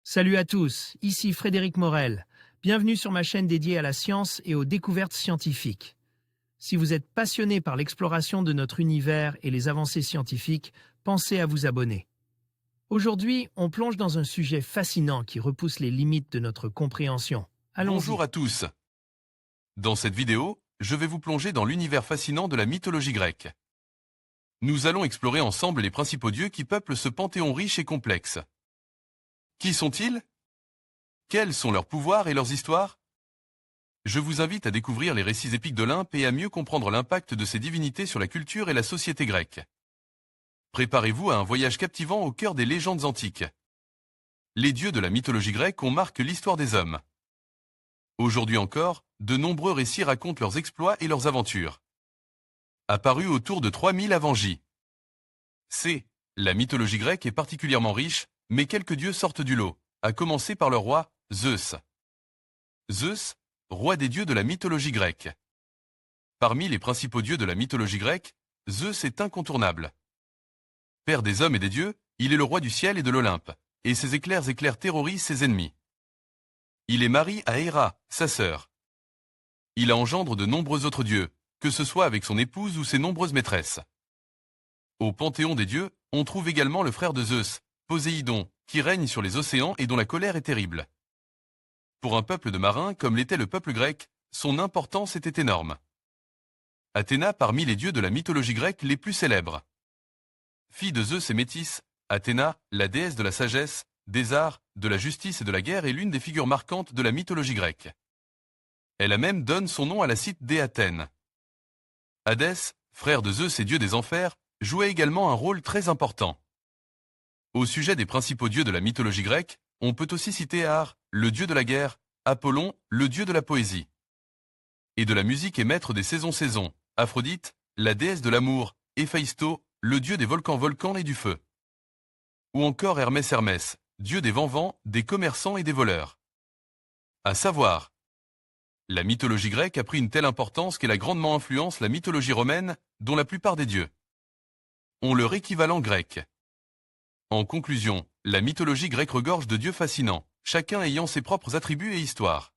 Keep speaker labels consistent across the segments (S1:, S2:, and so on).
S1: Salut à tous, ici Frédéric Morel. Bienvenue sur ma chaîne dédiée à la science et aux découvertes scientifiques. Si vous êtes passionné par l'exploration de notre univers et les avancées scientifiques, pensez à vous abonner. Aujourd'hui, on plonge dans un sujet fascinant qui repousse les limites de notre compréhension. Allons-y.
S2: Bonjour à tous. Dans cette vidéo, je vais vous plonger dans l'univers fascinant de la mythologie grecque. Nous allons explorer ensemble les principaux dieux qui peuplent ce panthéon riche et complexe. Qui sont-ils? Quels sont leurs pouvoirs et leurs histoires? Je vous invite à découvrir les récits épiques d'Olympe et à mieux comprendre l'impact de ces divinités sur la culture et la société grecque. Préparez-vous à un voyage captivant au cœur des légendes antiques. Les dieux de la mythologie grecque ont marqué l'histoire des hommes. Aujourd'hui encore, de nombreux récits racontent leurs exploits et leurs aventures. Apparus autour de 3000 avant J. C. La mythologie grecque est particulièrement riche, mais quelques dieux sortent du lot, à commencer par le roi, Zeus. Zeus, roi des dieux de la mythologie grecque. Parmi les principaux dieux de la mythologie grecque, Zeus est incontournable. Père des hommes et des dieux, il est le roi du ciel et de l'Olympe, et ses éclairs terrorisent ses ennemis. Il est mari à Héra, sa sœur. Il a engendre de nombreux autres dieux, que ce soit avec son épouse ou ses nombreuses maîtresses. Au panthéon des dieux, on trouve également le frère de Zeus, Poséidon, qui règne sur les océans et dont la colère est terrible. Pour un peuple de marins comme l'était le peuple grec, son importance était énorme. Athéna parmi les dieux de la mythologie grecque les plus célèbres. Fille de Zeus et Métis, Athéna, la déesse de la sagesse, des arts, de la justice et de la guerre est l'une des figures marquantes de la mythologie grecque. Elle a même donné son nom à la cité d'Athènes. Hadès, frère de Zeus et dieu des enfers, jouait également un rôle très important. Au sujet des principaux dieux de la mythologie grecque, on peut aussi citer Ar, le dieu de la guerre, Apollon, le dieu de la poésie. Et de la musique et maître des saisons, Aphrodite, la déesse de l'amour, Héphaïsto, le dieu des volcans et du feu. Ou encore Hermès, dieu des vents, des commerçants et des voleurs. À savoir, la mythologie grecque a pris une telle importance qu'elle a grandement influencé la mythologie romaine, dont la plupart des dieux ont leur équivalent grec. En conclusion, la mythologie grecque regorge de dieux fascinants, chacun ayant ses propres attributs et histoires.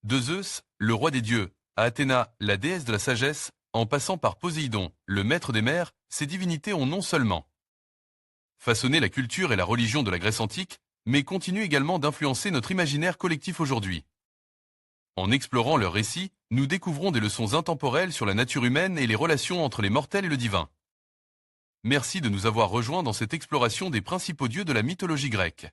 S2: De Zeus, le roi des dieux, à Athéna, la déesse de la sagesse, en passant par Poséidon, le maître des mers, ces divinités ont non seulement façonné la culture et la religion de la Grèce antique, mais continuent également d'influencer notre imaginaire collectif aujourd'hui. En explorant leurs récits, nous découvrons des leçons intemporelles sur la nature humaine et les relations entre les mortels et le divin. Merci de nous avoir rejoints dans cette exploration des principaux dieux de la mythologie grecque.